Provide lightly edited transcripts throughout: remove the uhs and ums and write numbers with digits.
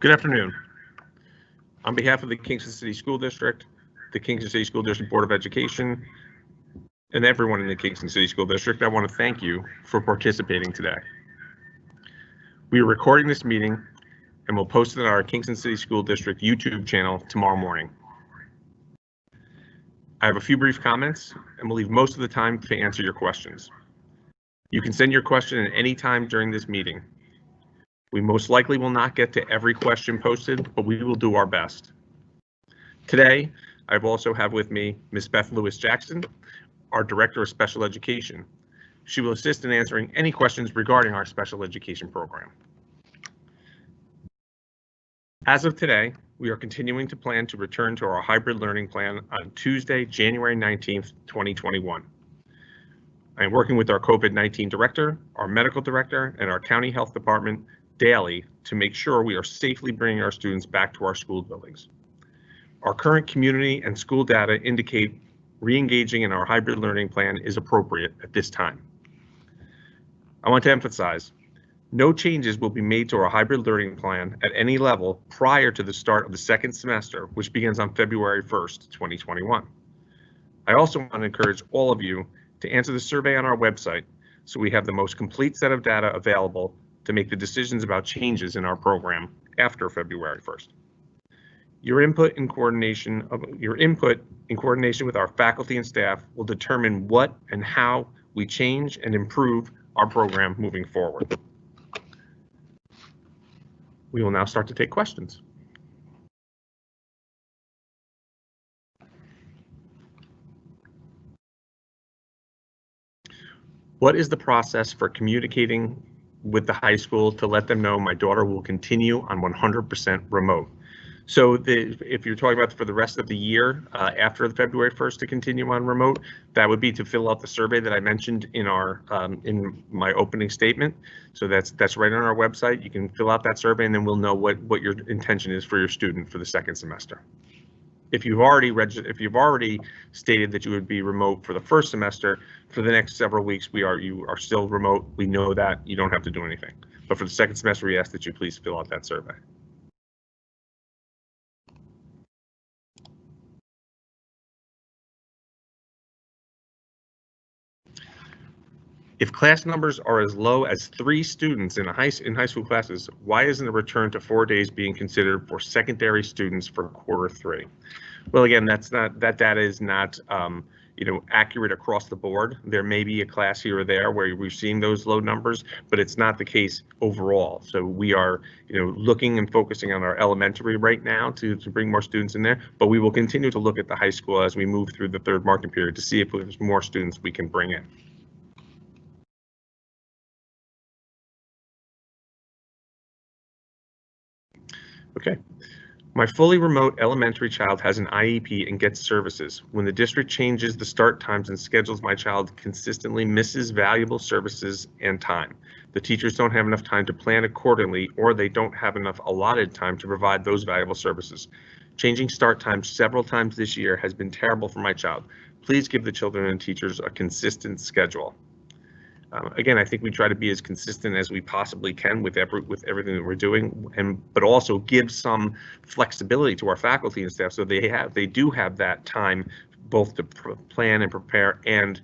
Good afternoon. On behalf of the Kingston City School District, the Kingston City School District Board of Education, and everyone in the Kingston City School District, I want to thank you for participating today. We are recording this meeting and will post it on our Kingston City School District YouTube channel tomorrow morning. I have a few brief comments and will leave most of the time to answer your questions. You can send your question at any time during this meeting. We most likely will not get to every question posted, but we will do our best. Today, I also have with me Ms. Beth Lewis-Jackson, our Director of Special Education. She will assist in answering any questions regarding our special education program. As of today, we are continuing to plan to return to our hybrid learning plan on Tuesday, January 19th, 2021. I am working with our COVID-19 director, our medical director, and our county health department daily to make sure we are safely bringing our students back to our school buildings. Our current community and school data indicate re-engaging in our hybrid learning plan is appropriate at this time. I want to emphasize, no changes will be made to our hybrid learning plan at any level prior to the start of the second semester, which begins on February 1st, 2021. I also want to encourage all of you to answer the survey on our website so we have the most complete set of data available to make the decisions about changes in our program after February 1st. Your input in coordination with our faculty and staff will determine what and how we change and improve our program moving forward. We will now start to take questions. What is the process for communicating with the high school to let them know my daughter will continue on 100% remote? So if you're talking about for the rest of the year after February 1st to continue on remote, that would be to fill out the survey that I mentioned in our in my opening statement. So that's right on our website. You can fill out that survey and then we'll know what your intention is for your student for the second semester. If you've already stated that you would be remote for the first semester, for the next several weeks you are still remote. We know that you don't have to do anything. But for the second semester, we ask that you please fill out that survey. If class numbers are as low as 3 students in high school classes, why isn't a return to 4 days being considered for secondary students for Q3? Well, again, that data is not accurate across the board. There may be a class here or there where we're seeing those low numbers, but it's not the case overall. So we are looking and focusing on our elementary right now to bring more students in there, but we will continue to look at the high school as we move through the third marking period to see if there's more students we can bring in. Okay. My fully remote elementary child has an IEP and gets services. When the district changes the start times and schedules, my child consistently misses valuable services and time. The teachers don't have enough time to plan accordingly, or they don't have enough allotted time to provide those valuable services. Changing start times several times this year has been terrible for my child. Please give the children and teachers a consistent schedule. Again, I think we try to be as consistent as we possibly can with everything that we're doing, but also give some flexibility to our faculty and staff so they do have that time both to plan and prepare and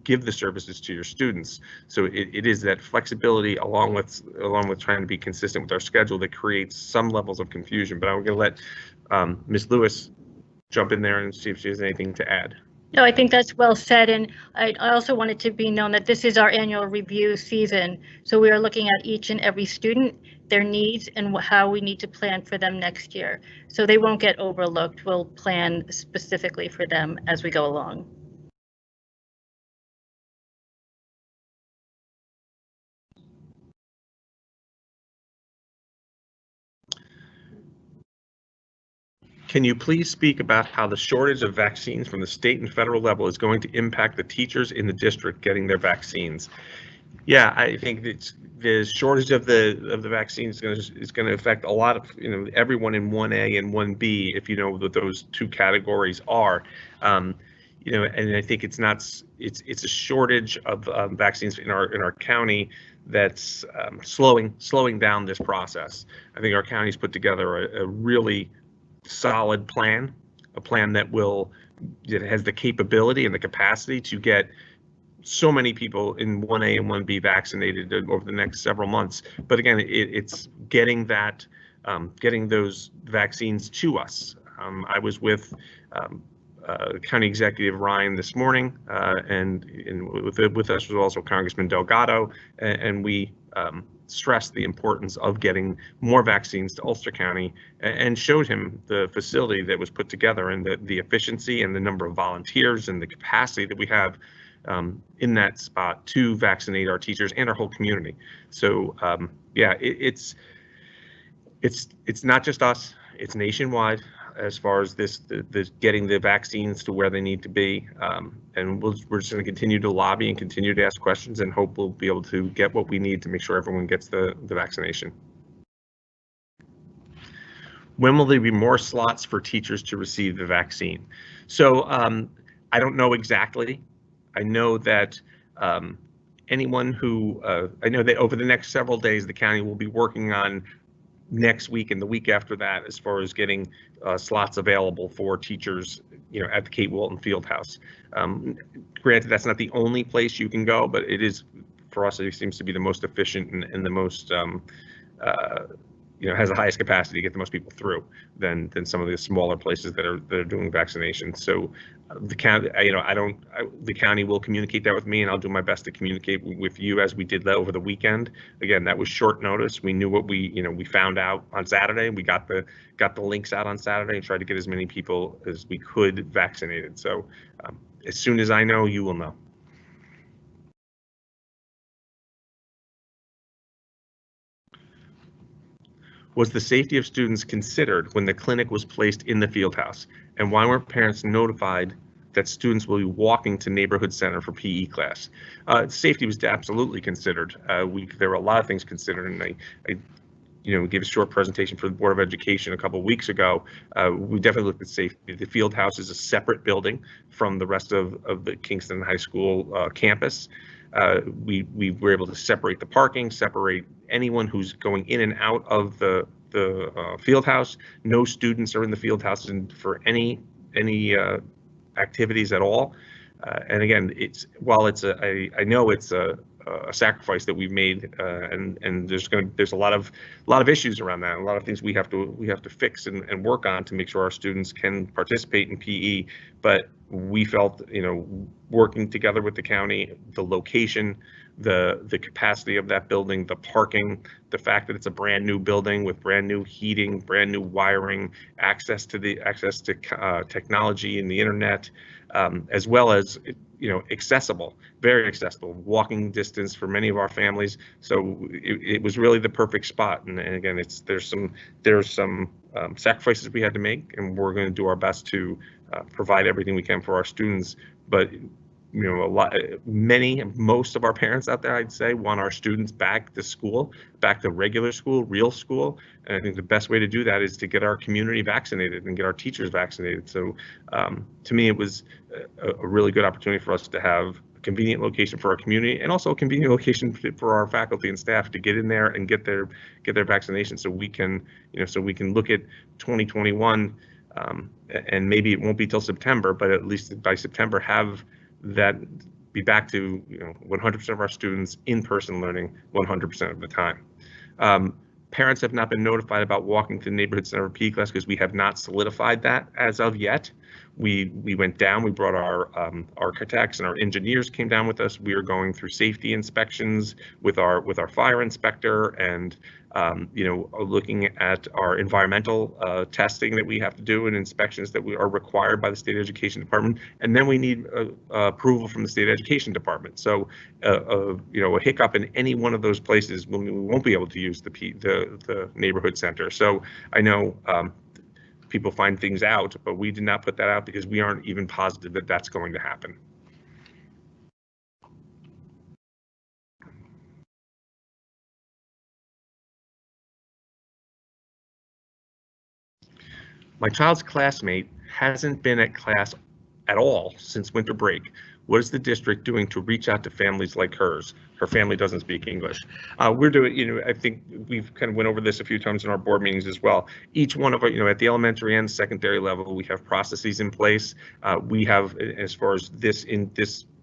give the services to your students. So it is that flexibility along with trying to be consistent with our schedule that creates some levels of confusion. But I'm going to let Ms. Lewis jump in there and see if she has anything to add. No, I think that's well said, and I also want it to be known that this is our annual review season, so we are looking at each and every student, their needs, and how we need to plan for them next year. So they won't get overlooked. We'll plan specifically for them as we go along. Can you please speak about how the shortage of vaccines from the state and federal level is going to impact the teachers in the district getting their vaccines? Yeah, I think that the shortage of the vaccines is going to affect a lot of everyone in 1A and 1B, if you know what those two categories are. and I think it's a shortage of vaccines in our county that's slowing down this process. I think our county's put together a really solid plan, a plan that has the capability and the capacity to get so many people in 1A and 1B vaccinated over the next several months. But again, it's getting those vaccines to us. I was with County Executive Ryan this morning, and with us was also Congressman Delgado, and we stressed the importance of getting more vaccines to Ulster County, and showed him the facility that was put together and the efficiency and the number of volunteers and the capacity that we have in that spot to vaccinate our teachers and our whole community. So yeah, it's not just us, it's nationwide as far as this getting the vaccines to where they need to be. And we're just going to continue to lobby and continue to ask questions and hope we'll be able to get what we need to make sure everyone gets the vaccination. When will there be more slots for teachers to receive the vaccine? So I don't know exactly. I know that anyone who, I know that over the next several days, the county will be working on next week and the week after that as far as getting slots available for teachers, at the Kate Walton Fieldhouse. Granted, that's not the only place you can go, but it is, for us, it seems to be the most efficient and the most has the highest capacity to get the most people through than some of the smaller places that are doing vaccinations. So the county, the county will communicate that with me, and I'll do my best to communicate with you as we did that over the weekend. Again, that was short notice. We knew what we found out on Saturday. We got the links out on Saturday and tried to get as many people as we could vaccinated. So as soon as I know, you will know. Was the safety of students considered when the clinic was placed in the field house? And why weren't parents notified that students will be walking to neighborhood center for PE class? Safety was absolutely considered. There were a lot of things considered, and I gave a short presentation for the Board of Education a couple of weeks ago. We definitely looked at safety. The field house is a separate building from the rest of the Kingston High School campus. We were able to separate the parking, separate anyone who's going in and out of the field house. No students are in the field house for any activities at all. And again, I know it's a sacrifice that we've made, and there's a lot of issues around that, a lot of things we have to fix and work on to make sure our students can participate in PE. But we felt, working together with the county, the location, the capacity of that building, the parking, the fact that it's a brand new building with brand new heating, brand new wiring, access to technology and the internet, as well as accessible, very accessible, walking distance for many of our families. So it was really the perfect spot. And again, there's some sacrifices we had to make, and we're going to do our best to provide everything we can for our students. But most of our parents out there, I'd say, want our students back to school, back to regular school, real school. And I think the best way to do that is to get our community vaccinated and get our teachers vaccinated. So to me, it was a really good opportunity for us to have a convenient location for our community, and also a convenient location for our faculty and staff to get in there and get their vaccination, so we can look at 2021, and maybe it won't be till September, but at least by September have that be back to 100% of our students in-person learning 100% of the time. Parents have not been notified about walking to the neighborhood center PE class because we have not solidified that as of yet. We went down, we brought our architects and our engineers came down with us. We are going through safety inspections with our fire inspector, and looking at our environmental testing that we have to do and inspections that we are required by the state education department. And then we need approval from the state education department. So a hiccup in any one of those places, we won't be able to use the neighborhood center. So I know people find things out, but we did not put that out because we aren't even positive that that's going to happen. My child's classmate hasn't been at class at all since winter break. What is the district doing to reach out to families like hers? Her family doesn't speak English. We're doing, I think we've kind of went over this a few times in our board meetings as well. Each one of our, at the elementary and secondary level, we have processes in place. We have, as far as this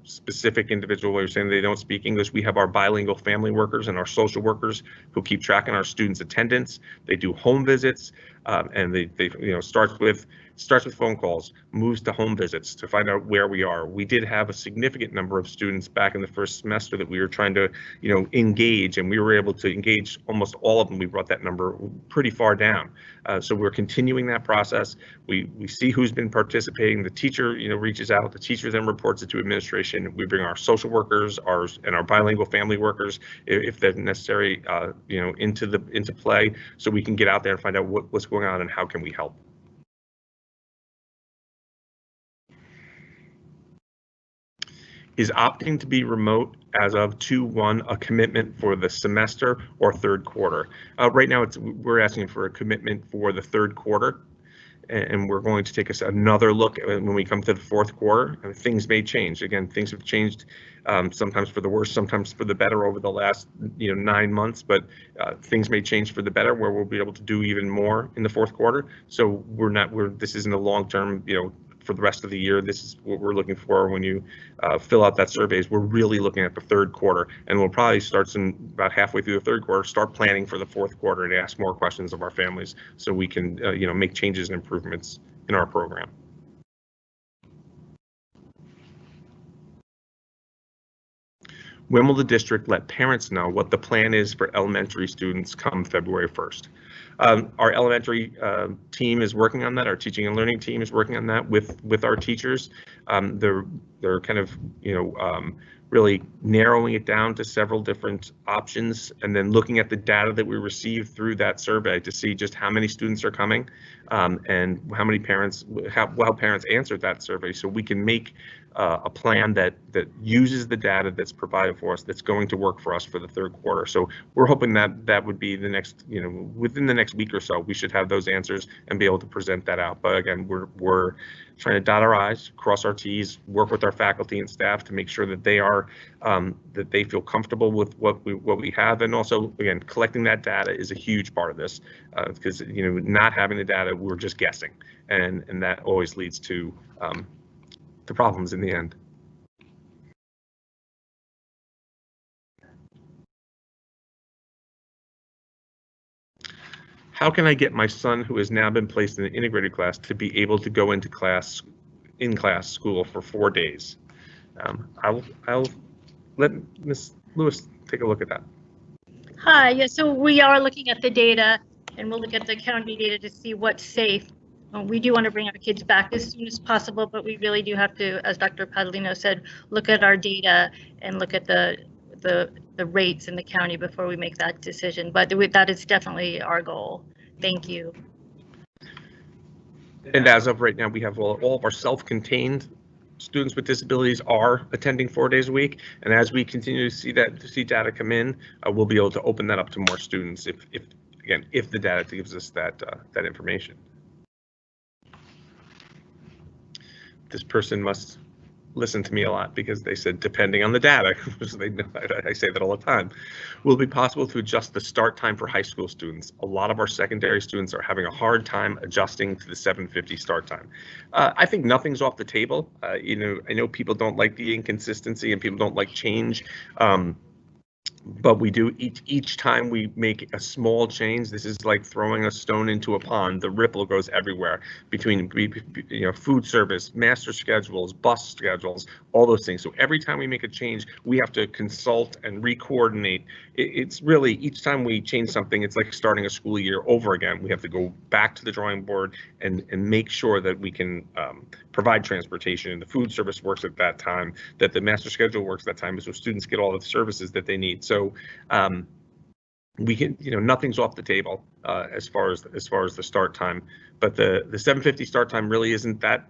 specific individual where you're saying they don't speak English, we have our bilingual family workers and our social workers who keep tracking our students' attendance. They do home visits, and they starts with phone calls, moves to home visits to find out where we are. We did have a significant number of students back in the first semester that we were trying to, engage, and we were able to engage almost all of them. We brought that number pretty far down. So we're continuing that process. We see who's been participating. The teacher, reaches out. The teacher then reports it to administration. We bring our social workers, and our bilingual family workers, if they're necessary, into play, so we can get out there and find out what's going on and how can we help. Is opting to be remote as of 2/1 a commitment for the semester or third quarter? Right now, we're asking for a commitment for the third quarter, and we're going to take another look when we come to the fourth quarter. And things may change. Again, things have changed, sometimes for the worse, sometimes for the better over the last 9 months. But things may change for the better, where we'll be able to do even more in the fourth quarter. So this isn't a long-term, for the rest of the year. This is what we're looking for when you fill out that surveys. We're really looking at the third quarter, and we'll probably start about halfway through the third quarter, start planning for the fourth quarter and ask more questions of our families so we can make changes and improvements in our program. When will the district let parents know what the plan is for elementary students come February 1st? Our elementary team is working on that. Our teaching and learning team is working on that with our teachers. They're kind of really narrowing it down to several different options, and then looking at the data that we receive through that survey to see just how many students are coming, and how many parents, how well parents answered that survey, so we can make a plan that uses the data that's provided for us, that's going to work for us for the third quarter. So we're hoping that would be the next, within the next week or so, we should have those answers and be able to present that out. But again, we're trying to dot our I's, cross our T's, work with our faculty and staff to make sure that they are that they feel comfortable with what we have. And also, again, collecting that data is a huge part of this, because not having the data, we're just guessing, and that always leads to the problems in the end. How can I get my son, who has now been placed in an integrated class, to be able to go into in-class school for 4 days? I'll let Ms. Lewis take a look at that. Hi, yeah, so we are looking at the data, and we'll look at the county data to see what's safe. We do want to bring our kids back as soon as possible, but we really do have to, as Dr. Padalino said, look at our data and look at the rates in the county before we make that decision. But that is definitely our goal. Thank you. And as of right now, we have all of our self-contained students with disabilities are attending 4 days a week, and as we continue to see data come in, we'll be able to open that up to more students if the data gives us that information. This person must listen to me a lot because they said depending on the data. I say that all the time. Will it be possible to adjust the start time for high school students? A lot of our secondary students are having a hard time adjusting to the 7:50 start time. I think nothing's off the table. I know people don't like the inconsistency and people don't like change. But we do each time we make a small change. This is like throwing a stone into a pond. The ripple goes everywhere between food service, master schedules, bus schedules, all those things. So every time we make a change, we have to consult and re-coordinate. It's really, each time we change something, it's like starting a school year over again. We have to go back to the drawing board and make sure that we can provide transportation, and the food service works at that time, that the master schedule works at that time, so students get all of the services that they need. So we can, nothing's off the table as far as the start time, but the 7:50 start time really isn't that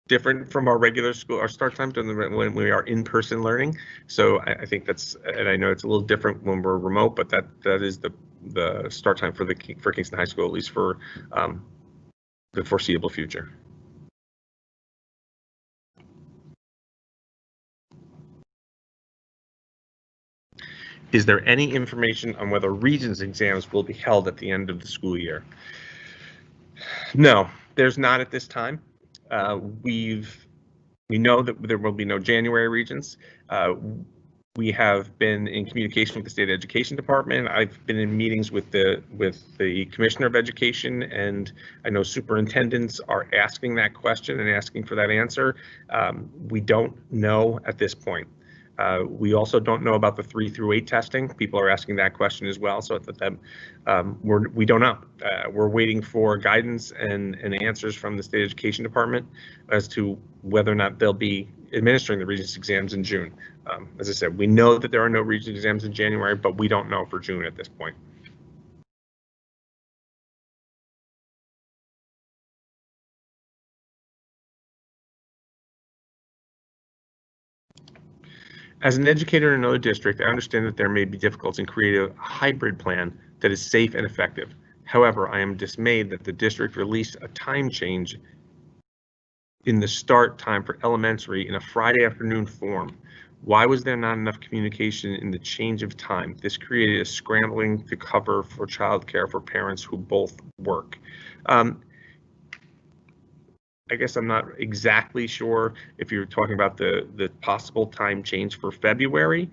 different from our regular school, our start time when we are in-person learning. So I think that's, and I know it's a little different when we're remote, but that is the start time for Kingston High School, at least for the foreseeable future. Is there any information on whether Regents exams will be held at the end of the school year? No, there's not at this time. We know that there will be no January Regents. We have been in communication with the State Education Department. I've been in meetings with the Commissioner of Education, and I know superintendents are asking that question and asking for that answer. We don't know at this point. We also don't know about the 3 through 8 testing. People are asking that question as well. So we don't know. We're waiting for guidance and answers from the State Education Department as to whether or not they'll be administering the Regents exams in June. As I said, we know that there are no Regents exams in January, but we don't know for June at this point. As an educator in another district, I understand that there may be difficulties in creating a hybrid plan that is safe and effective. However, I am dismayed that the district released a time change in the start time for elementary in a Friday afternoon form. Why was there not enough communication in the change of time? This created a scrambling to cover for childcare for parents who both work. I guess I'm not exactly sure if you're talking about the possible time change for February,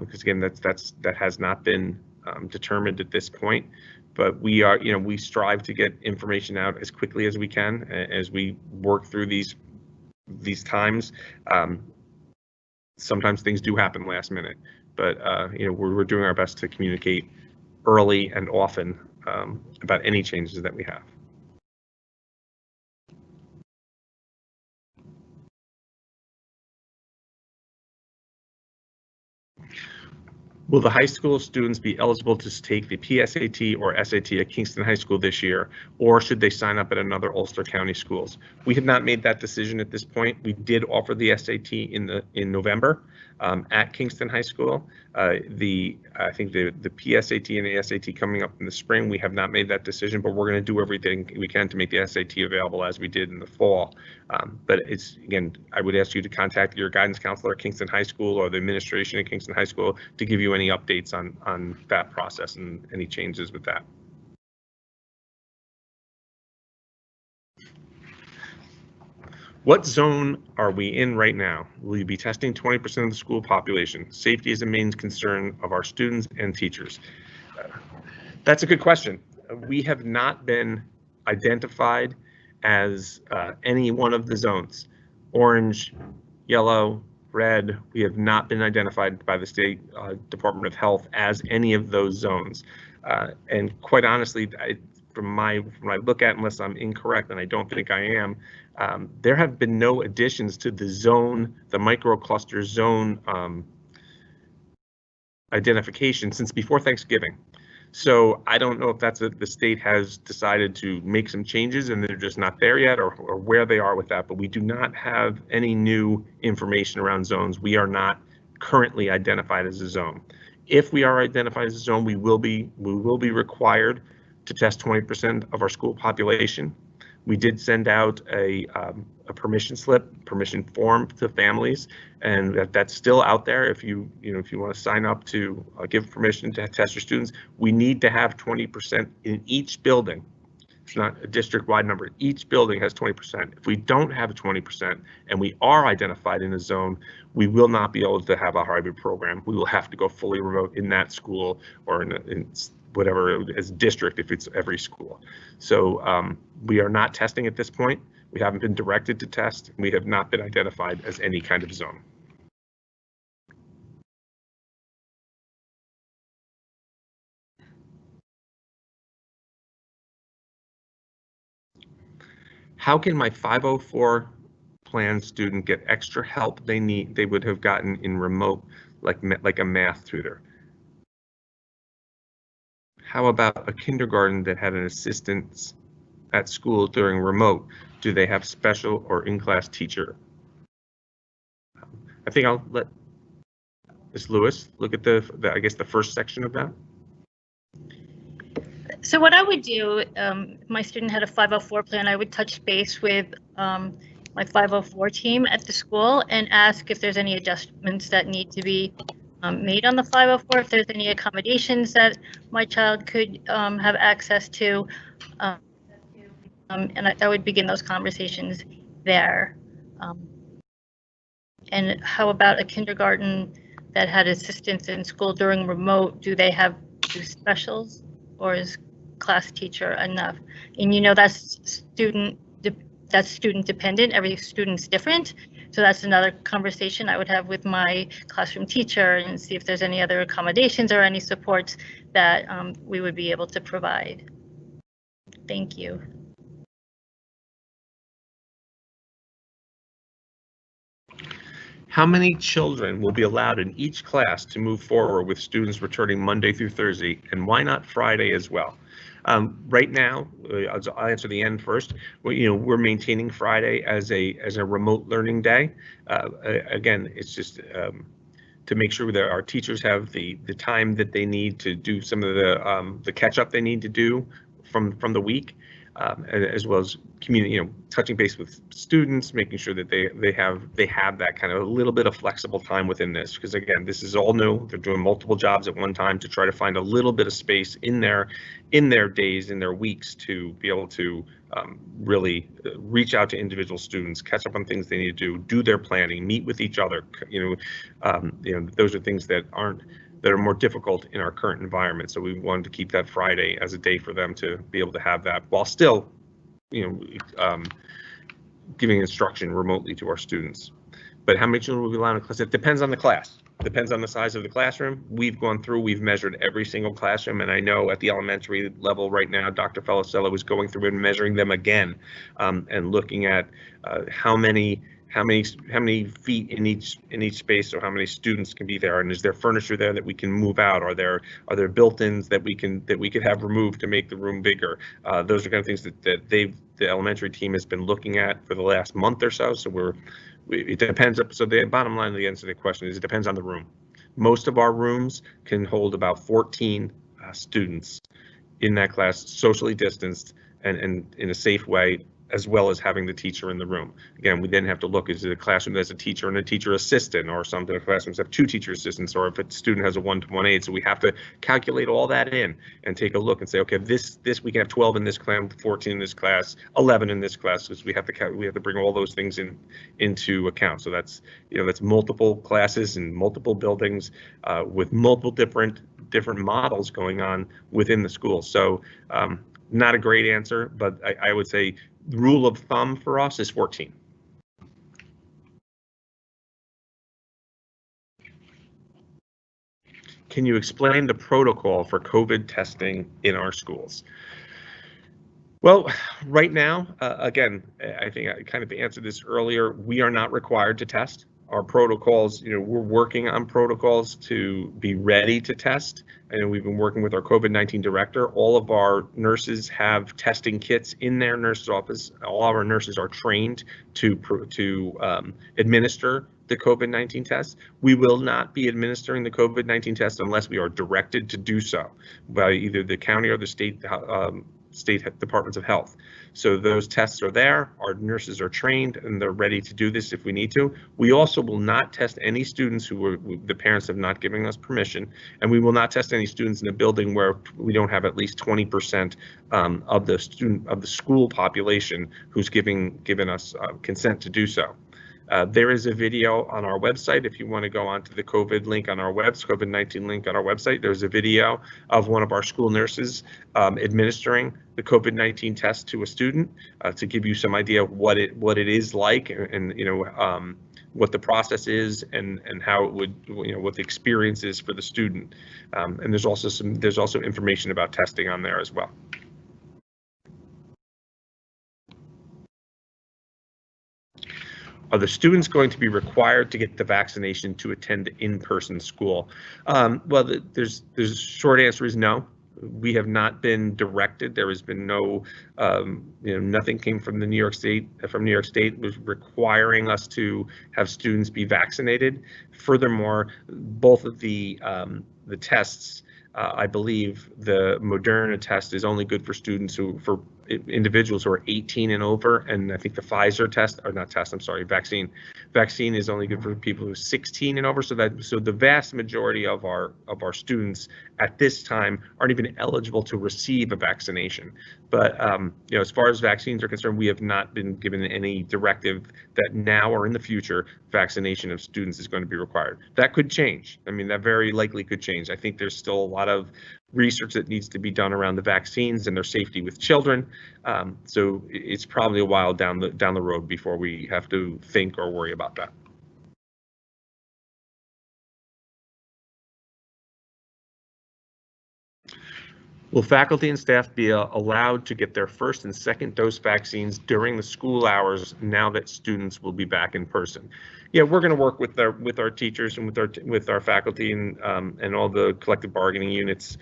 because again, that has not been determined at this point. But we are, we strive to get information out as quickly as we can as we work through these times. Sometimes things do happen last minute, but we're doing our best to communicate early and often about any changes that we have. Will the high school students be eligible to take the PSAT or SAT at Kingston High School this year, or should they sign up at another Ulster County schools? We have not made that decision at this point. We did offer the SAT in November at Kingston High School. I think the PSAT and the SAT coming up in the spring. We have not made that decision, but we're going to do everything we can to make the SAT available as we did in the fall. But again, I would ask you to contact your guidance counselor at Kingston High School or the administration at Kingston High School to give you any updates on that process and any changes with that. What zone are we in right now? Will you be testing 20% of the school population? Safety is a main concern of our students and teachers. That's a good question. We have not been identified as any one of the zones. Orange, yellow, red, we have not been identified by the State Department of Health as any of those zones. And quite honestly, from when I look at, unless I'm incorrect, and I don't think I am, there have been no additions to the zone, the microcluster zone identification since before Thanksgiving. So I don't know if that's the state has decided to make some changes and they're just not there yet, or where they are with that, but we do not have any new information around zones. We are not currently identified as a zone. If we are identified as a zone, we will be required to test 20% of our school population. We did send out a permission form to families, and that's still out there. If you want to sign up to give permission to test your students, we need to have 20% in each building. It's not a district-wide number. Each building has 20%. If we don't have 20% and we are identified in a zone, we will not be able to have a hybrid program. We will have to go fully remote in that school or in whatever as district if it's every school. So we are not testing at this point. We haven't been directed to test. We have not been identified as any kind of zone. How can my 504 plan student get extra help they would have gotten in remote, like a math tutor? How about a kindergarten that had an assistant at school during remote? Do they have special or in-class teacher? I think I'll let Ms. Lewis look at I guess the first section of that. So what I would do, if my student had a 504 plan, I would touch base with my 504 team at the school and ask if there's any adjustments that need to be made on the 504, if there's any accommodations that my child could have access to. And I would begin those conversations there. And how about a kindergarten that had assistance in school during remote? Do they have specials, or is class teacher enough? And you know, that's student dependent. Every student's different. So that's another conversation I would have with my classroom teacher and see if there's any other accommodations or any supports that we would be able to provide. Thank you. How many children will be allowed in each class to move forward with students returning Monday through Thursday, and why not Friday as well? Right now, I'll answer the end first. We're maintaining Friday as a remote learning day. Again, it's just to make sure that our teachers have the time that they need to do some of the catch up they need to do from the week. As well as community, touching base with students, making sure that they have that kind of a little bit of flexible time within this, because again, this is all new. They're doing multiple jobs at one time to try to find a little bit of space in their days, in their weeks, to be able to really reach out to individual students, catch up on things they need to do their planning, meet with each other. Those are things that are more difficult in our current environment. So we wanted to keep that Friday as a day for them to be able to have that, while still, giving instruction remotely to our students. But how many children will be allowed in class? It depends on the class. Depends on the size of the classroom. We've measured every single classroom, and I know at the elementary level right now, Dr. Felicello is going through and measuring them again, and looking at how many feet in each space, or how many students can be there, and is there furniture there that we can move out? Are there built-ins that we could have removed to make the room bigger? Those are kind of things that the elementary team has been looking at for the last month or so. So it depends. So the bottom line, the answer to the question is, it depends on the room. Most of our rooms can hold about 14 students in that class, socially distanced and in a safe way, as well as having the teacher in the room. Again, we then have to look, is it a classroom that has a teacher and a teacher assistant, or something? Classrooms have two teacher assistants, or if a student has a 1-to-1 aide. So we have to calculate all that in and take a look and say, okay, this we can have 12 in this class, 14 in this class, 11 in this class, because we have to bring all those things into account. So that's multiple classes and multiple buildings with multiple different models going on within the school. So not a great answer, but I would say the rule of thumb for us is 14. Can you explain the protocol for COVID testing in our schools? Well, right now, again, I think I kind of answered this earlier. We are not required to test. Our protocols, we're working on protocols to be ready to test. And we've been working with our COVID-19 director. All of our nurses have testing kits in their nurse's office. All of our nurses are trained to administer the COVID-19 test. We will not be administering the COVID-19 test unless we are directed to do so by either the county or the state departments of health. So those tests are there, our nurses are trained, and they're ready to do this if we need to. We also will not test any students who the parents have not given us permission, and we will not test any students in a building where we don't have at least 20% of the school population who's given us consent to do so. There is a video on our website. If you want to go onto the COVID link on our COVID-19 link on our website, there's a video of one of our school nurses administering the COVID-19 test to a student to give you some idea of what it is like, and what the process is, and how it would, what the experience is for the student. And there's also information about testing on there as well. Are the students going to be required to get the vaccination to attend in-person school? Well, there's a short answer is no. We have not been directed. There has been no, nothing came from New York State was requiring us to have students be vaccinated. Furthermore, both of the tests, I believe the Moderna test is only good for students for individuals who are 18 and over, and I think the Pfizer vaccine is only good for people who are 16 and over. So the vast majority of our students at this time aren't even eligible to receive a vaccination. But as far as vaccines are concerned, we have not been given any directive that now or in the future vaccination of students is going to be required. That could change. I mean, that very likely could change. I think there's still a lot of research that needs to be done around the vaccines and their safety with children. So it's probably a while down the road before we have to think or worry about that. Will faculty and staff be allowed to get their first and second dose vaccines during the school hours now that students will be back in person? Yeah, we're going to work with our teachers and with our faculty and all the collective bargaining units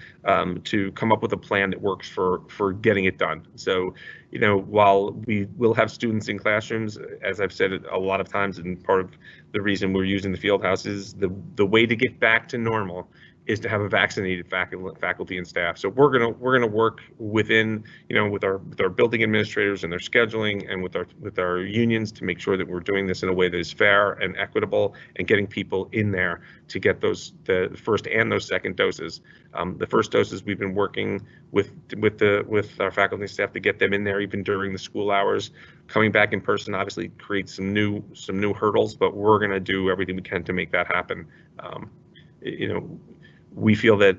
to come up with a plan that works for getting it done. So, while we will have students in classrooms, as I've said a lot of times, and part of the reason we're using the field house is the way to get back to normal is to have a vaccinated faculty and staff. So we're gonna work within, with our building administrators and their scheduling, and with our unions to make sure that we're doing this in a way that is fair and equitable, and getting people in there to get the first and those second doses. The first doses, we've been working with our faculty and staff to get them in there even during the school hours. Coming back in person obviously creates some new hurdles, but we're gonna do everything we can to make that happen. We feel that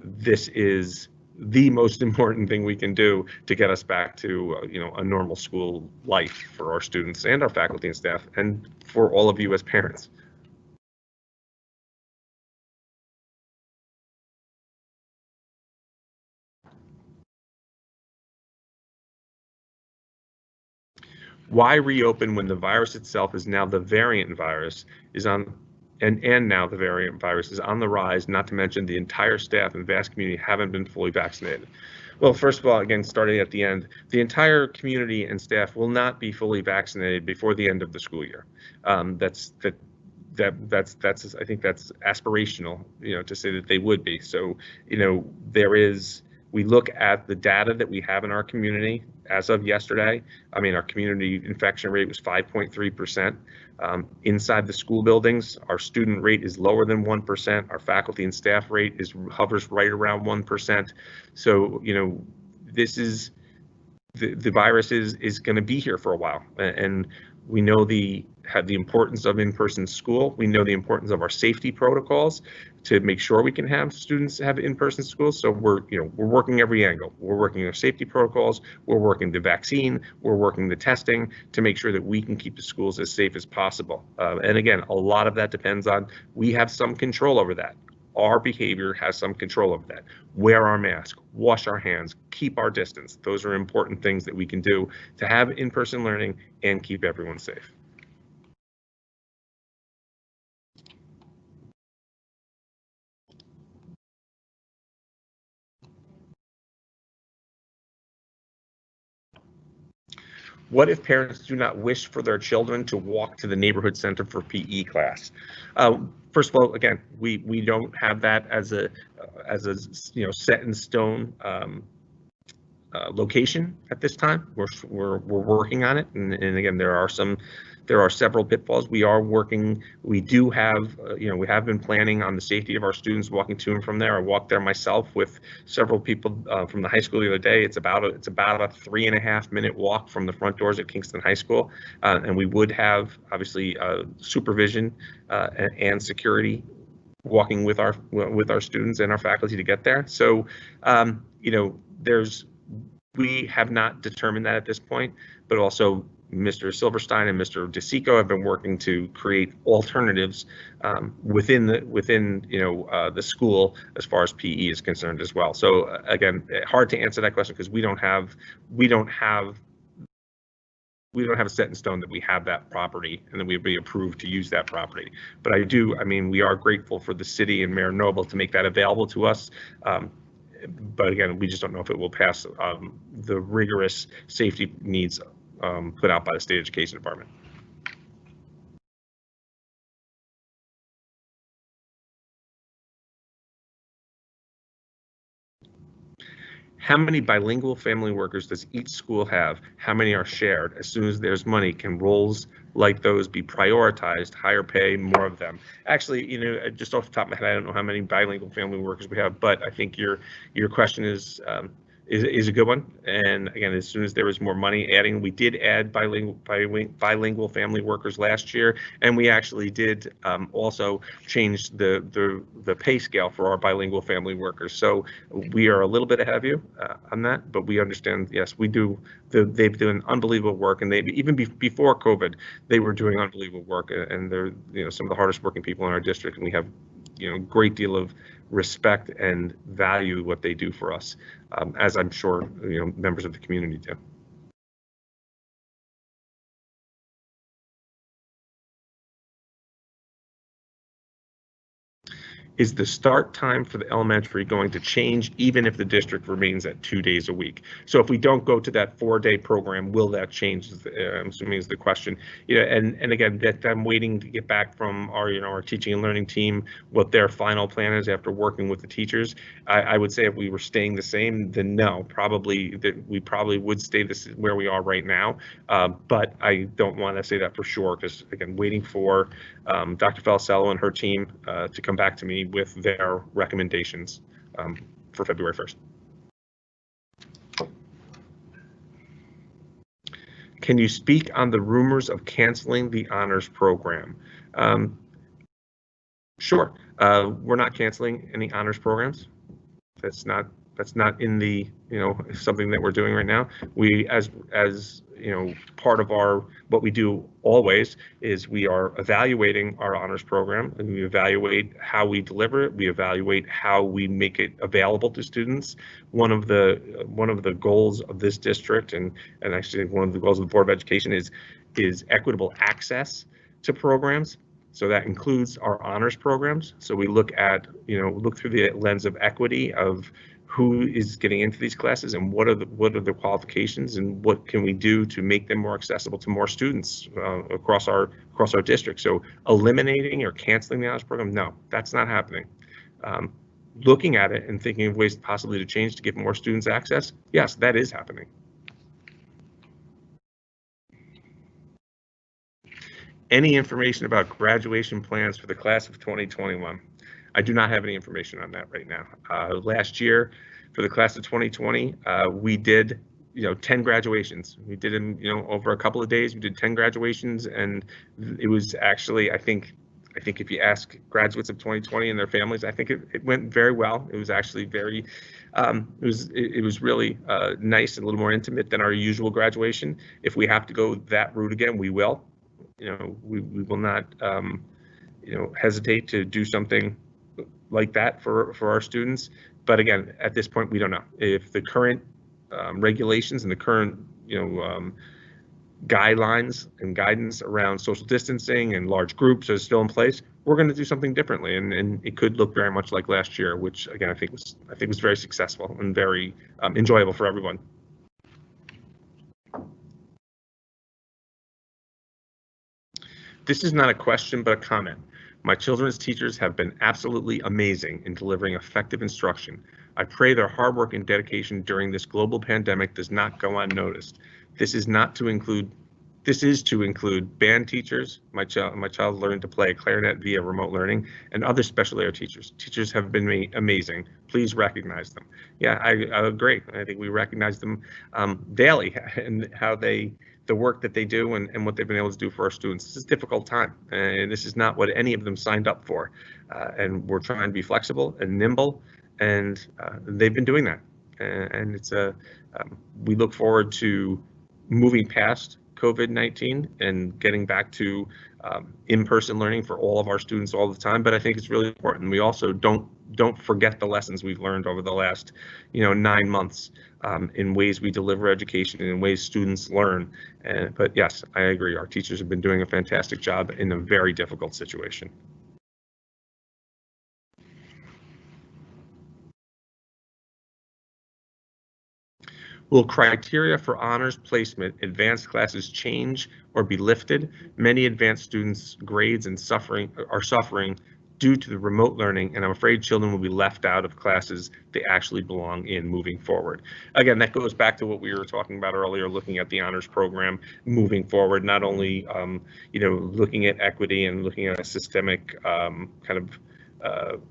this is the most important thing we can do to get us back to a normal school life for our students and our faculty and staff, and for all of you as parents. Why reopen when the virus itself is now the variant virus is on? And now the variant virus is on the rise, not to mention the entire staff and vast community haven't been fully vaccinated. Well, first of all, again, starting at the end, the entire community and staff will not be fully vaccinated before the end of the school year. I think that's aspirational, to say that they would be. So, we look at the data that we have in our community as of yesterday. I mean, our community infection rate was 5.3%. Inside the school buildings, our student rate is lower than 1%. Our faculty and staff rate hovers right around 1%. So, this is the virus is going to be here for a while, and we know the importance of in-person school. We know the importance of our safety protocols to make sure we can have students have in-person school. So we're working every angle. We're working our safety protocols. We're working the vaccine. We're working the testing to make sure that we can keep the schools as safe as possible. And again, a lot of that depends on, we have some control over that. Our behavior has some control over that. Wear our mask, wash our hands, keep our distance. Those are important things that we can do to have in-person learning and keep everyone safe. What if parents do not wish for their children to walk to the neighborhood center for PE class? First of all, again, we don't have that as a set in stone location at this time. We're working on it, and again, there are several pitfalls. We do have, we have been planning on the safety of our students walking to and from there. I walked there myself with several people from the high school the other day. It's about a 3.5 minute walk from the front doors at Kingston High School, and we would have obviously supervision and security walking with our students and our faculty to get there. So, we have not determined that at this point, but also Mr. Silverstein and Mr. DeSico have been working to create alternatives within the school as far as PE is concerned as well. So again, hard to answer that question because we don't have a set in stone that we have that property and that we'd be approved to use that property. But we are grateful for the city and Mayor Noble to make that available to us. But again, we just don't know if it will pass the rigorous safety needs put out by the state education department. How many bilingual family workers does each school have? How many are shared? As soon as there's money, can roles like those be prioritized, higher pay, more of them? Actually, just off the top of my head, I don't know how many bilingual family workers we have, but I think your question is a good one. And again, as soon as there was more money adding, we did add bilingual family workers last year, and we actually did also change the pay scale for our bilingual family workers. So we are a little bit ahead of you on that, but we understand, yes, we do. They've done unbelievable work, and even before COVID, they were doing unbelievable work, and they're some of the hardest working people in our district, and we have a great deal of respect and value what they do for us, as I'm sure members of the community do. Is the start time for the elementary going to change even if the district remains at 2 days a week? So if we don't go to that 4-day program, will that change? I'm assuming is the question. And again, that I'm waiting to get back from our teaching and learning team what their final plan is after working with the teachers. I would say if we were staying the same, then no, we probably would stay where we are right now. But I don't want to say that for sure, because again, waiting for Dr. Felicello and her team to come back to me with their recommendations for February 1st. Can you speak on the rumors of canceling the honors program? Sure. We're not canceling any honors programs. That's not in the something that we're doing right now. We as part of what we do always is we are evaluating our honors program, and we evaluate how we deliver it. We evaluate how we make it available to students. One of the goals of this district, and actually one of the goals of the Board of Education is equitable access to programs. So that includes our honors programs. So we look through the lens of equity of who is getting into these classes and what are the qualifications and what can we do to make them more accessible to more students across our district. So eliminating or canceling the honors program, no, that's not happening. Looking at it and thinking of ways possibly to change to give more students access, yes, that is happening. Any information about graduation plans for the class of 2021? I do not have any information on that right now. Last year, for the class of 2020, we did 10 graduations. We did them over a couple of days. We did 10 graduations, and it was actually, I think if you ask graduates of 2020 and their families, I think it went very well. It was actually very, it was really nice and a little more intimate than our usual graduation. If we have to go that route again, we will. We will not hesitate to do something like that for our students. But again, at this point, we don't know if the current regulations and the current guidelines and guidance around social distancing and large groups are still in place. We're going to do something differently, and it could look very much like last year, which again I think was very successful and very enjoyable for everyone. This is not a question, but a comment. My children's teachers have been absolutely amazing in delivering effective instruction. I pray their hard work and dedication during this global pandemic does not go unnoticed. This is to include band teachers. My child learned to play clarinet via remote learning, and other special ed teachers. Teachers have been amazing. Please recognize them. Yeah, I agree. I think we recognize them daily and how the work that they do and what they've been able to do for our students. This is a difficult time, and this is not what any of them signed up for. And we're trying to be flexible and nimble, and they've been doing that. And it's we look forward to moving past COVID-19 and getting back to in-person learning for all of our students all the time. But I think it's really important. We also don't forget the lessons we've learned over the last 9 months in ways we deliver education and in ways students learn. But yes, I agree. Our teachers have been doing a fantastic job in a very difficult situation. Will criteria for honors placement advanced classes change or be lifted? Many advanced students' grades are suffering due to the remote learning, and I'm afraid children will be left out of classes they actually belong in moving forward. Again, that goes back to what we were talking about earlier, looking at the honors program moving forward, not only looking at equity and looking at a systemic kind of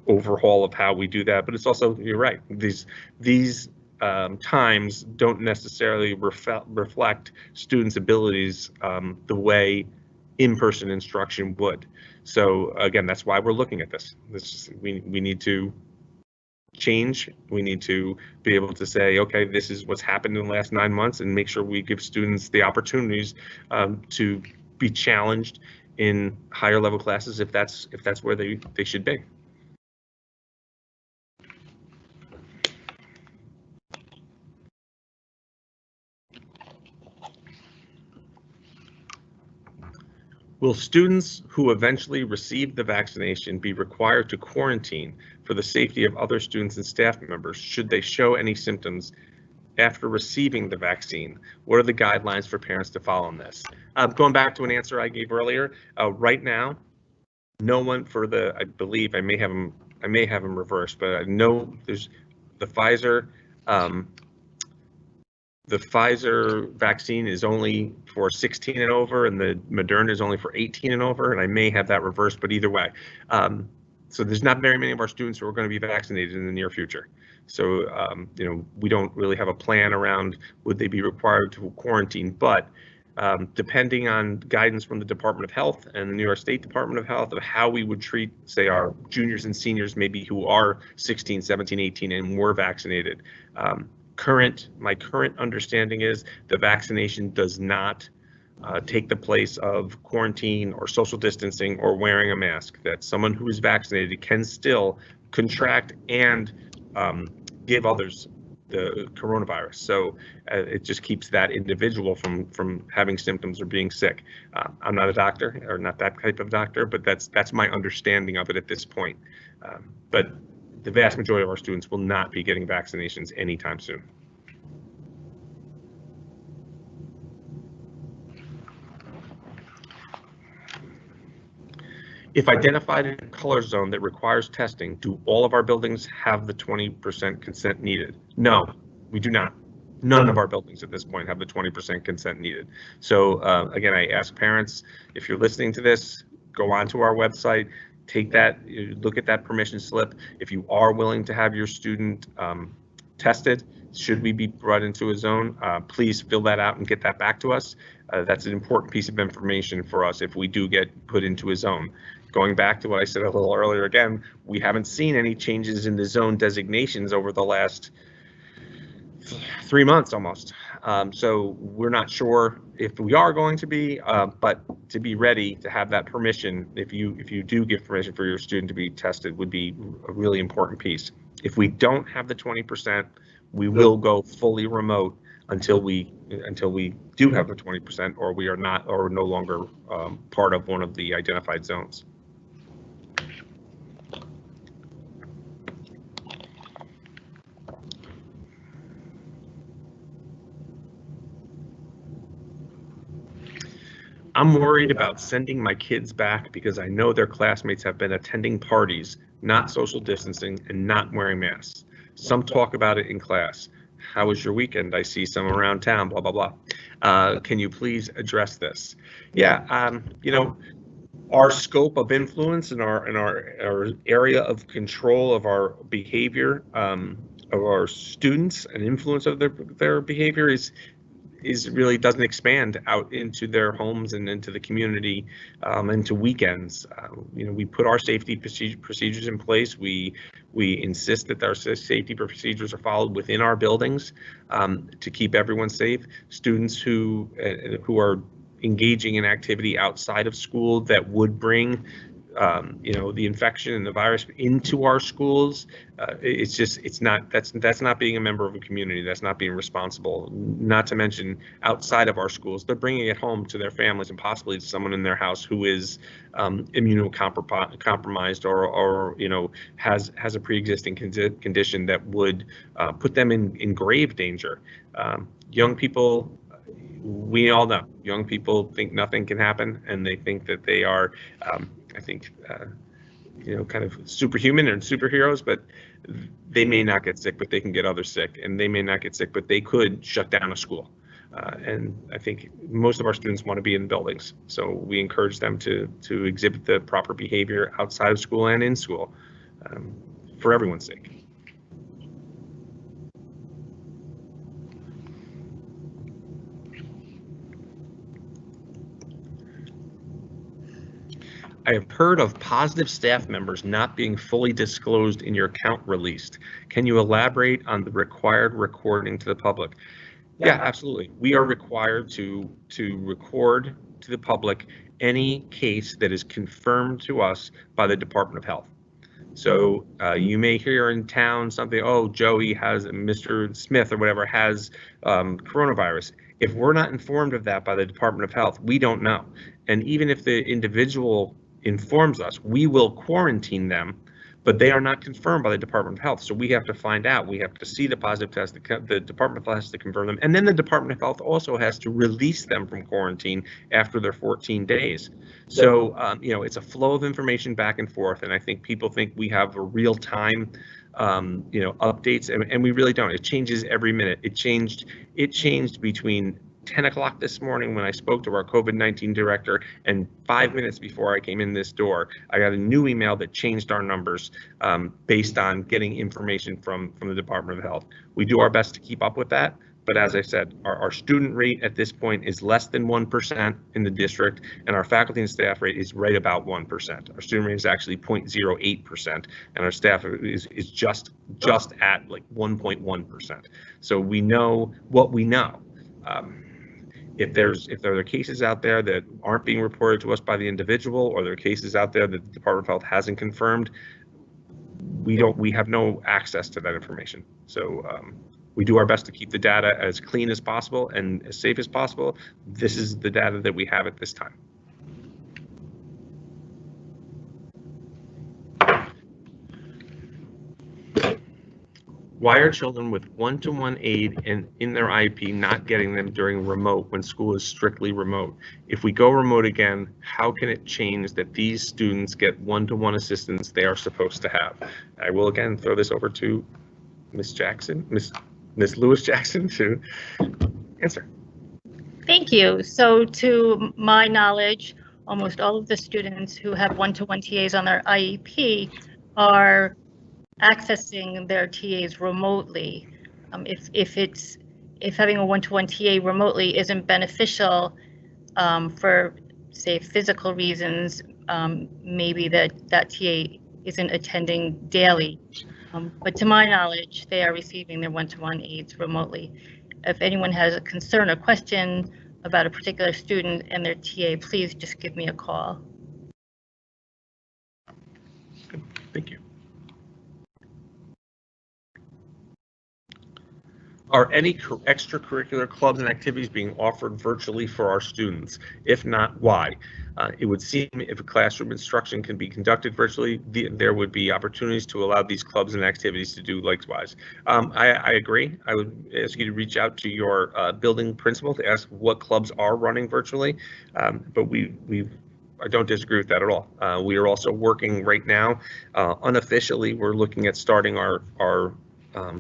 overhaul of how we do that, but it's also, you're right, these times don't necessarily reflect students' abilities the way in-person instruction would. So again, that's why we're looking at this. We need to change. We need to be able to say, okay, this is what's happened in the last 9 months, and make sure we give students the opportunities to be challenged in higher level classes if that's where they should be. Will students who eventually receive the vaccination be required to quarantine for the safety of other students and staff members should they show any symptoms after receiving the vaccine? What are the guidelines for parents to follow on this? Going back to an answer I gave earlier, right now, no one for the, I believe I may have them reversed, but I know there's the Pfizer. The Pfizer vaccine is only for 16 and over, and the Moderna is only for 18 and over, and I may have that reversed, but either way. So there's not very many of our students who are going to be vaccinated in the near future. So, we don't really have a plan around would they be required to quarantine, but depending on guidance from the Department of Health and the New York State Department of Health of how we would treat, say, our juniors and seniors maybe who are 16, 17, 18 and were vaccinated. My current understanding is the vaccination does not take the place of quarantine or social distancing or wearing a mask, that someone who is vaccinated can still contract and give others the coronavirus. So it just keeps that individual from having symptoms or being sick. I'm not a doctor, or not that type of doctor, but that's my understanding of it at this point. But the vast majority of our students will not be getting vaccinations anytime soon. If identified in a color zone that requires testing, do all of our buildings have the 20% consent needed? No, we do not. None of our buildings at this point have the 20% consent needed. So again, I ask parents, if you're listening to this, go onto our website, take that, look at that permission slip. If you are willing to have your student tested, should we be brought into a zone, please fill that out and get that back to us. That's an important piece of information for us if we do get put into a zone. Going back to what I said a little earlier, again, we haven't seen any changes in the zone designations over the last 3 months almost. So we're not sure if we are going to be, but to be ready to have that permission, if you do give permission for your student to be tested, would be a really important piece. If we don't have the 20%, we will go fully remote until we do have the 20%, or we are not, or no longer part of one of the identified zones. I'm worried about sending my kids back because I know their classmates have been attending parties, not social distancing, and not wearing masks. Some talk about it in class. How was your weekend? I see some around town, blah, blah, blah. Can you please address this? Yeah, our scope of influence and our area of control of our behavior of our students and influence of their behavior is really doesn't expand out into their homes and into the community, into weekends. We put our safety procedures in place. We insist that our safety procedures are followed within our buildings to keep everyone safe. Students who are engaging in activity outside of school that would bring the infection and the virus into our schools, that's not being a member of a community. That's not being responsible. Not to mention outside of our schools, they're bringing it home to their families and possibly to someone in their house who is immunocompromised or has a pre-existing condition that would put them in grave danger. Young people, we all know, young people think nothing can happen, and they think that they are, I think kind of superhuman and superheroes, but they may not get sick, but they can get others sick, and they may not get sick, but they could shut down a school. And I think most of our students want to be in buildings, so we encourage them to exhibit the proper behavior outside of school and in school, for everyone's sake. I have heard of positive staff members not being fully disclosed in your count released. Can you elaborate on the required recording to the public? Yeah, absolutely. We are required to record to the public any case that is confirmed to us by the Department of Health. So you may hear in town something, oh, Joey has, Mr. Smith or whatever has coronavirus. If we're not informed of that by the Department of Health, we don't know. And even if the individual informs us, we will quarantine them, but they are not confirmed by the Department of Health. So we have to find out. We have to see the positive test. The Department of Health has to confirm them. And then the Department of Health also has to release them from quarantine after their 14 days. So, it's a flow of information back and forth. And I think people think we have a real time, updates, and we really don't. It changes every minute. It changed between 10 o'clock this morning when I spoke to our COVID-19 director, and 5 minutes before I came in this door, I got a new email that changed our numbers based on getting information from the Department of Health. We do our best to keep up with that, but as I said, our student rate at this point is less than 1% in the district, and our faculty and staff rate is right about 1%. Our student rate is actually 0.08%, and our staff is just at like 1.1%. So we know what we know. If there are cases out there that aren't being reported to us by the individual, or there are cases out there that the Department of Health hasn't confirmed, we have no access to that information. So we do our best to keep the data as clean as possible and as safe as possible. This is the data that we have at this time. Why are children with one-to-one aid and in their IEP not getting them during remote when school is strictly remote? If we go remote again, how can it change that these students get one-to-one assistance they are supposed to have? I will again throw this over to Ms. Jackson, Ms. Lewis Jackson, to answer. Thank you. So to my knowledge, almost all of the students who have one-to-one TAs on their IEP are accessing their TAs remotely. If having a one-to-one TA remotely isn't beneficial for, say, physical reasons, maybe that TA isn't attending daily. But to my knowledge, they are receiving their one-to-one aids remotely. If anyone has a concern or question about a particular student and their TA, please just give me a call. Good. Thank you. Are any extracurricular clubs and activities being offered virtually for our students? If not, why? It would seem if a classroom instruction can be conducted virtually, there would be opportunities to allow these clubs and activities to do likewise. I agree. I would ask you to reach out to your building principal to ask what clubs are running virtually, but I don't disagree with that at all. We are also working right now, unofficially, we're looking at starting our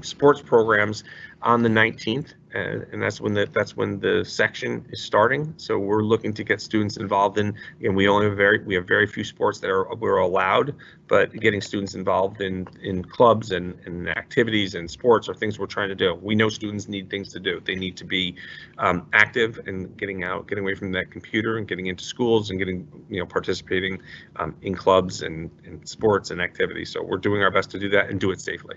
sports programs on the 19th, and that's when the section is starting. So we're looking to get students involved in, and we have very few sports that we're allowed, but getting students involved in clubs and activities and sports are things we're trying to do. We know students need things to do. They need to be active and getting away from that computer and getting into schools and participating in clubs and sports and activities. So we're doing our best to do that and do it safely.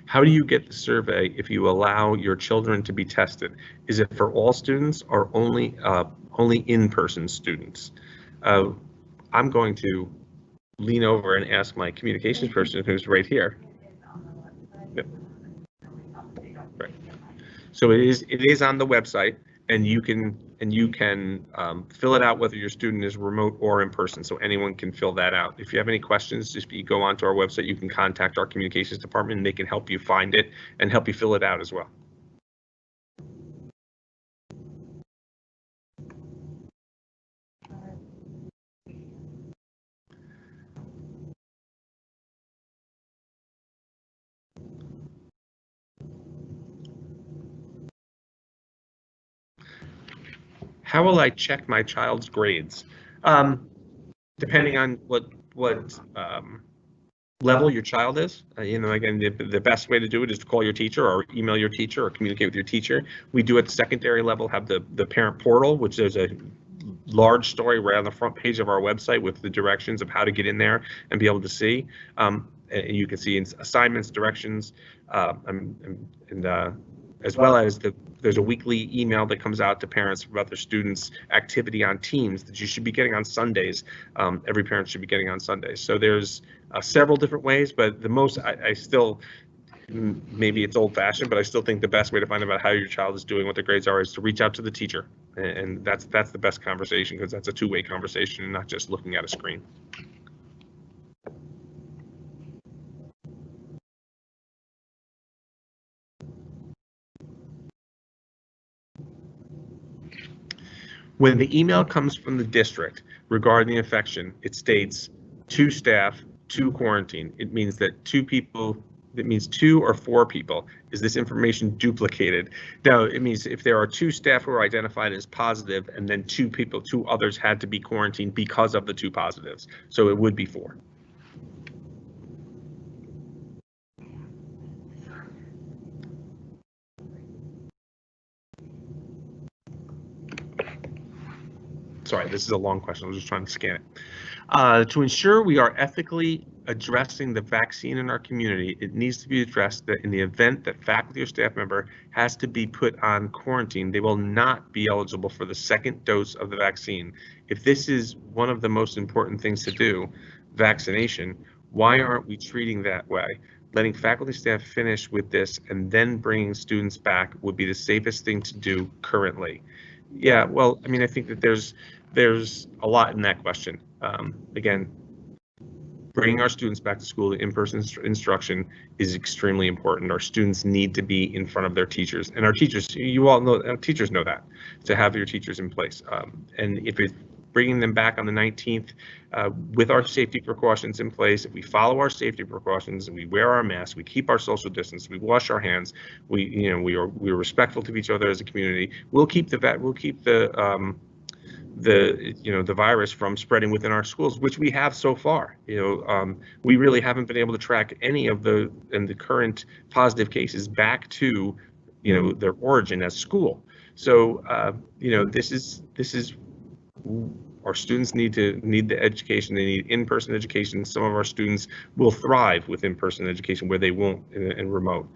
How do you get the survey if you allow your children to be tested? Is it for all students or only in-person students? I'm going to lean over and ask my communications person, who's right here. Yep. Right. So it is on the website, and you can fill it out whether your student is remote or in person, so anyone can fill that out. If you have any questions, just you go onto our website, you can contact our communications department and they can help you find it and help you fill it out as well. How will I check my child's grades? Depending on what level your child is. Again, the best way to do it is to call your teacher or email your teacher or communicate with your teacher. We do at the secondary level have the parent portal, which there's a large story right on the front page of our website with the directions of how to get in there and be able to see. And you can see assignments, directions, and as well as there's a weekly email that comes out to parents about their students' activity on Teams that you should be getting on Sundays. Every parent should be getting on Sundays. So there's several different ways, but the most I still, maybe it's old-fashioned, but I still think the best way to find out how your child is doing, what their grades are, is to reach out to the teacher, and that's the best conversation, because that's a two-way conversation and not just looking at a screen. When the email comes from the district regarding the infection, it states 2 staff, 2 quarantine. It means that 2 people, it means 2 or 4 people. Is this information duplicated? No, it means if there are 2 staff who are identified as positive and then 2 others had to be quarantined because of the 2 positives. So it would be 4. Sorry, this is a long question. I was just trying to scan it. To ensure we are ethically addressing the vaccine in our community, it needs to be addressed that in the event that faculty or staff member has to be put on quarantine, they will not be eligible for the second dose of the vaccine. If this is one of the most important things to do, vaccination, why aren't we treating that way? Letting faculty staff finish with this and then bringing students back would be the safest thing to do currently. Yeah, well, I mean, I think that there's a lot in that question. Again, bringing our students back to school, in-person instruction is extremely important. Our students need to be in front of their teachers, and our teachers, you all know, teachers know that, to have your teachers in place. And if it's bringing them back on the 19th with our safety precautions in place, if we follow our safety precautions, we wear our masks, we keep our social distance, we wash our hands, we are respectful to each other as a community, we'll keep the virus from spreading within our schools, which we have so far. We really haven't been able to track any of the current positive cases back to their origin as school. So this is our students need the education. They need in-person education. Some of our students will thrive with in-person education where they won't in remote.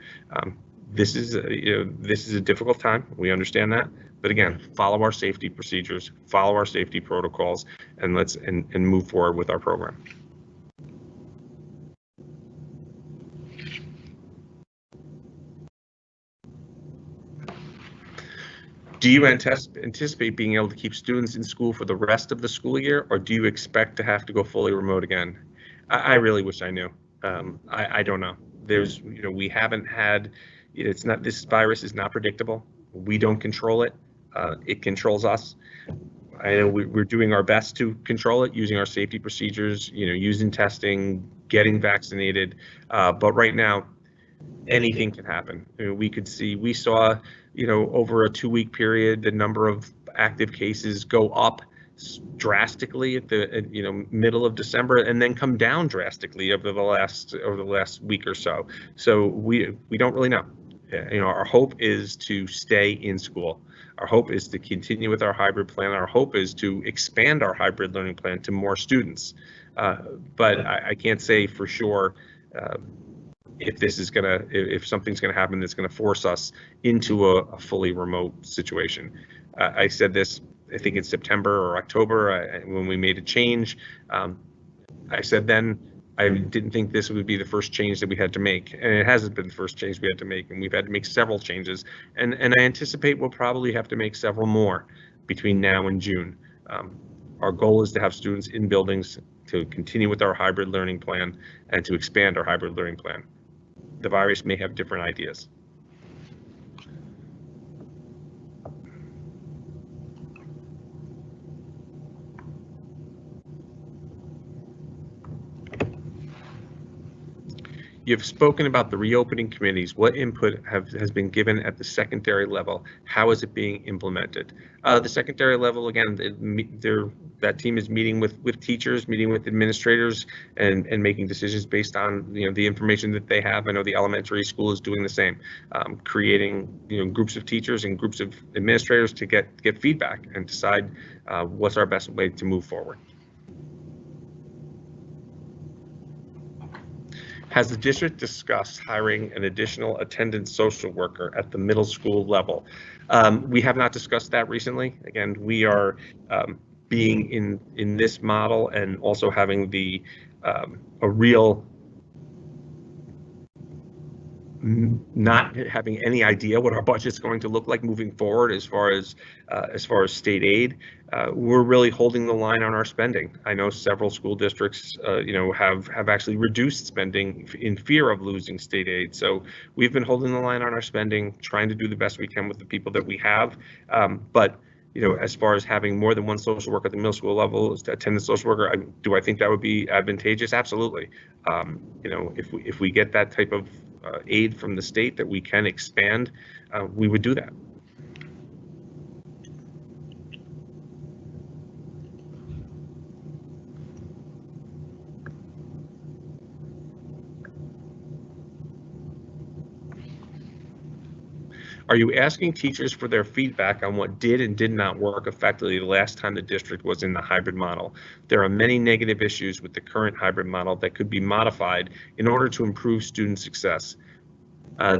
This is a difficult time. We understand that, but again, follow our safety procedures, follow our safety protocols, and let's move forward with our program. Do you anticipate being able to keep students in school for the rest of the school year, or do you expect to have to go fully remote again? I really wish I knew. I don't know. We haven't had. It's not. This virus is not predictable. We don't control it. It controls us. I know we're doing our best to control it using our safety procedures. Using testing, getting vaccinated. But right now, anything can happen. We saw, over a 2-week period, the number of active cases go up drastically at the middle of December, and then come down drastically over the last week or so. So we don't really know. Our hope is to stay in school. Our hope is to continue with our hybrid plan. Our hope is to expand our hybrid learning plan to more students. But I can't say for sure if something's gonna happen that's gonna force us into a fully remote situation. I said this, I think in September or October, when we made a change. I said then I didn't think this would be the first change that we had to make, and it hasn't been the first change we had to make, and we've had to make several changes, and I anticipate we'll probably have to make several more between now and June. Our goal is to have students in buildings, to continue with our hybrid learning plan, and to expand our hybrid learning plan. The virus may have different ideas. You've spoken about the reopening committees. What input has been given at the secondary level? How is it being implemented? The secondary level, again, that team is meeting with teachers, meeting with administrators, and making decisions based on the information that they have. I know the elementary school is doing the same, creating groups of teachers and groups of administrators to get feedback and decide what's our best way to move forward. Has the district discussed hiring an additional attendance social worker at the middle school level? We have not discussed that recently. Again, we are being in this model and also having a real not having any idea what our budget's going to look like moving forward as far as state aid. We're really holding the line on our spending. I know several school districts, have actually reduced spending in fear of losing state aid. So we've been holding the line on our spending, trying to do the best we can with the people that we have. But as far as having more than one social worker at the middle school level, attendance social worker, do I think that would be advantageous? Absolutely. If we get that type of aid from the state that we can expand, we would do that. Are you asking teachers for their feedback on what did and did not work effectively the last time the district was in the hybrid model? There are many negative issues with the current hybrid model that could be modified in order to improve student success.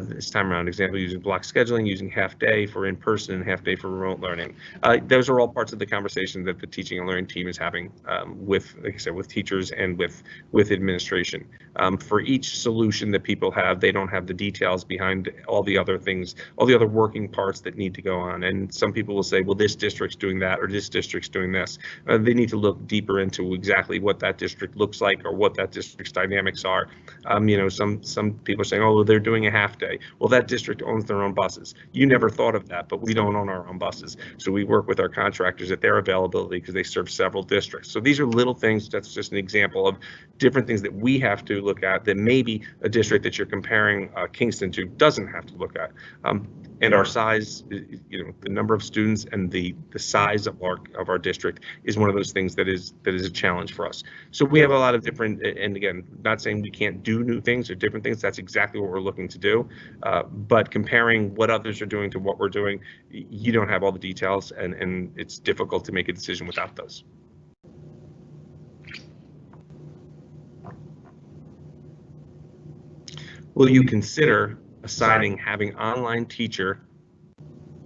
This time around, example, using block scheduling, using half day for in-person and half day for remote learning. Those are all parts of the conversation that the teaching and learning team is having with, like I said, with teachers and with administration. For each solution that people have, they don't have the details behind all the other things, all the other working parts that need to go on. And some people will say, well, this district's doing that or this district's doing this. They need to look deeper into exactly what that district looks like or what that district's dynamics are. Some people are saying, oh, well, they're doing a half day. Well, that district owns their own buses. You never thought of that, but we don't own our own buses. So we work with our contractors at their availability because they serve several districts. So these are little things. That's just an example of different things that we have to look at that maybe a district that you're comparing Kingston to doesn't have to look at. And our size, the number of students and the size of our district is one of those things that is a challenge for us. So we have a lot of different, and again, not saying we can't do new things or different things. That's exactly what we're looking to do. But comparing what others are doing to what we're doing, you don't have all the details, and it's difficult to make a decision without those. Will you consider assigning having online teacher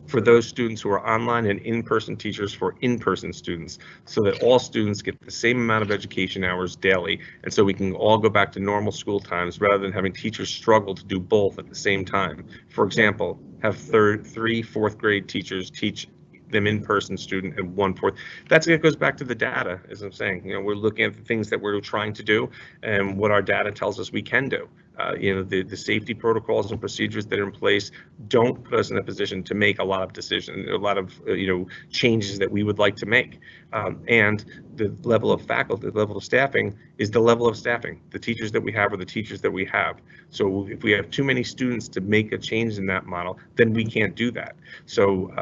for those students who are online and in-person teachers for in-person students so that all students get the same amount of education hours daily, and so we can all go back to normal school times rather than having teachers struggle to do both at the same time? For example, have three fourth grade teachers teach them in-person student and 1/4. It goes back to the data, as I'm saying. We're looking at the things that we're trying to do and what our data tells us we can do. The safety protocols and procedures that are in place don't put us in a position to make a lot of decisions, a lot of changes that we would like to make. And the level of faculty, the level of staffing is the level of staffing. The teachers that we have are the teachers that we have. So if we have too many students to make a change in that model, then we can't do that. So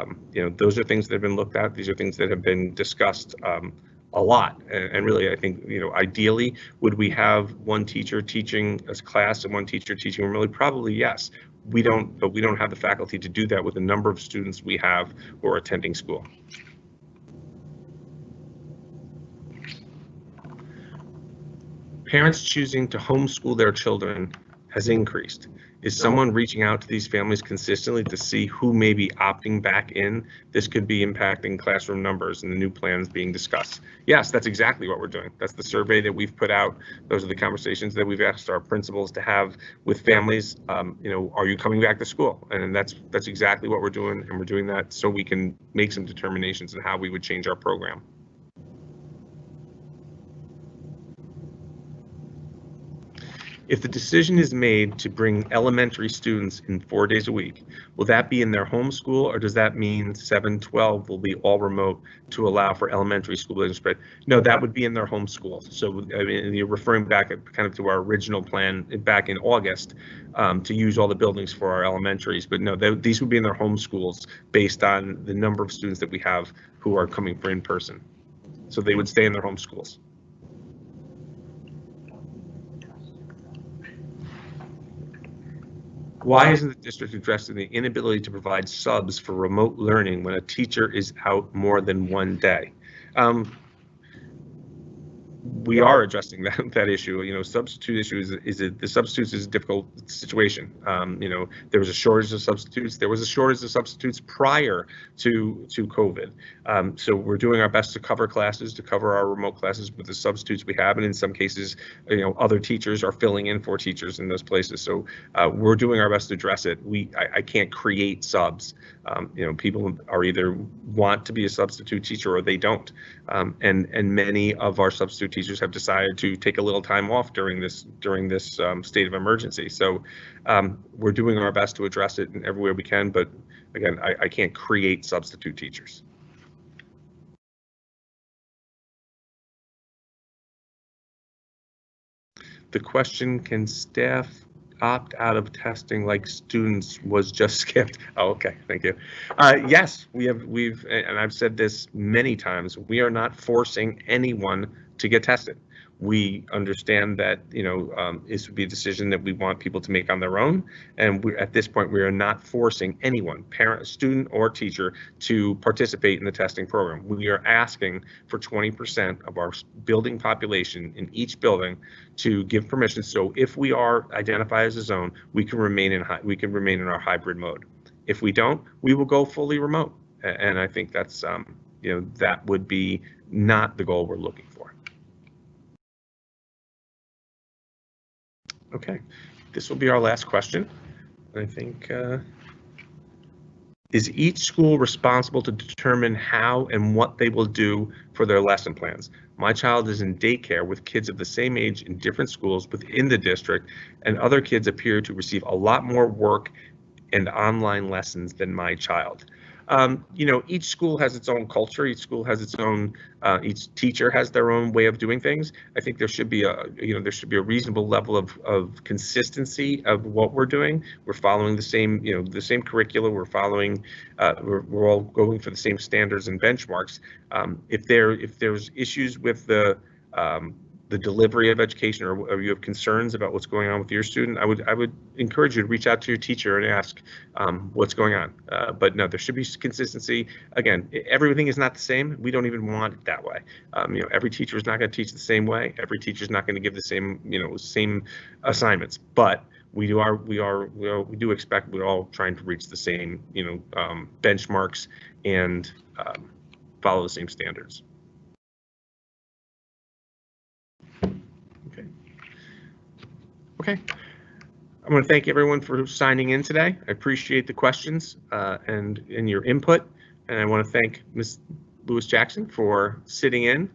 those are things that have been looked at. These are things that have been discussed a lot, and really, I think ideally, would we have one teacher teaching a class and one teacher teaching remotely? Probably yes. We don't, but we don't have the faculty to do that with the number of students we have who are attending school. Parents choosing to homeschool their children has increased. Is someone reaching out to these families consistently to see who may be opting back in? This could be impacting classroom numbers and the new plans being discussed. Yes, that's exactly what we're doing. That's the survey that we've put out. Those are the conversations that we've asked our principals to have with families. Are you coming back to school? And that's exactly what we're doing, and we're doing that so we can make some determinations on how we would change our program. If the decision is made to bring elementary students in 4 days a week, will that be in their home school, or does that mean 7-12 will be all remote to allow for elementary school building spread? No, that would be in their home school. So I mean, you're referring back kind of to our original plan back in August to use all the buildings for our elementaries, but no, these would be in their home schools based on the number of students that we have who are coming for in person. So they would stay in their home schools. Why isn't the district addressing the inability to provide subs for remote learning when a teacher is out more than one day? We are addressing that issue. You know, substitute issue the substitutes is a difficult situation. You know, there was a shortage of substitutes. There was a shortage of substitutes prior to COVID. So we're doing our best to cover classes, to cover our remote classes with the substitutes we have, and in some cases, you know, other teachers are filling in for teachers in those places. So we're doing our best to address it. I can't create subs. You know, people are either want to be a substitute teacher or they don't, and many of our substitute teachers have decided to take a little time off during this state of emergency. So we're doing our best to address it in every way we can, but again, I can't create substitute teachers. The question, can staff opt out of testing like students was just skipped? Oh, okay, thank you. Yes, we've, and I've said this many times, we are not forcing anyone to get tested. We understand that, you know, this would be a decision that we want people to make on their own, and at this point we are not forcing anyone, parent, student, or teacher, to participate in the testing program. We are asking for 20% of our building population in each building to give permission. So if we are identified as a zone, we can remain in our hybrid mode. If we don't, we will go fully remote, and I think that's you know, that would be not the goal we're looking for. Okay, this will be our last question. I think, is each school responsible to determine how and what they will do for their lesson plans? My child is in daycare with kids of the same age in different schools within the district, and other kids appear to receive a lot more work and online lessons than my child. You know, each school has its own culture. Each school has its own. Each teacher has their own way of doing things. I think there should be a reasonable level of consistency of what we're doing. We're following the same, you know, the same curriculum. We're following. We're all going for the same standards and benchmarks. If there's issues with the delivery of education, or you have concerns about what's going on with your student, I would encourage you to reach out to your teacher and ask what's going on. But no, there should be consistency. Again, everything is not the same. We don't even want it that way. You know, every teacher is not going to teach the same way. Every teacher is not going to give the same, you know, same assignments. But we do expect we're all trying to reach the same, you know, benchmarks and follow the same standards. Okay, I'm going to thank everyone for signing in today. I appreciate the questions and your input, and I want to thank Ms. Lewis Jackson for sitting in,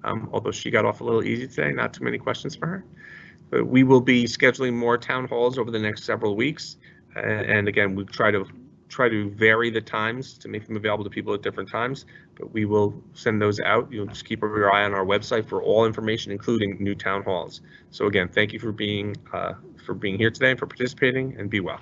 although she got off a little easy today, not too many questions for her. But we will be scheduling more town halls over the next several weeks, and again, we try to vary the times to make them available to people at different times, but we will send those out. You'll just keep your eye on our website for all information, including new town halls. So again, thank you for being here today and for participating, and be well.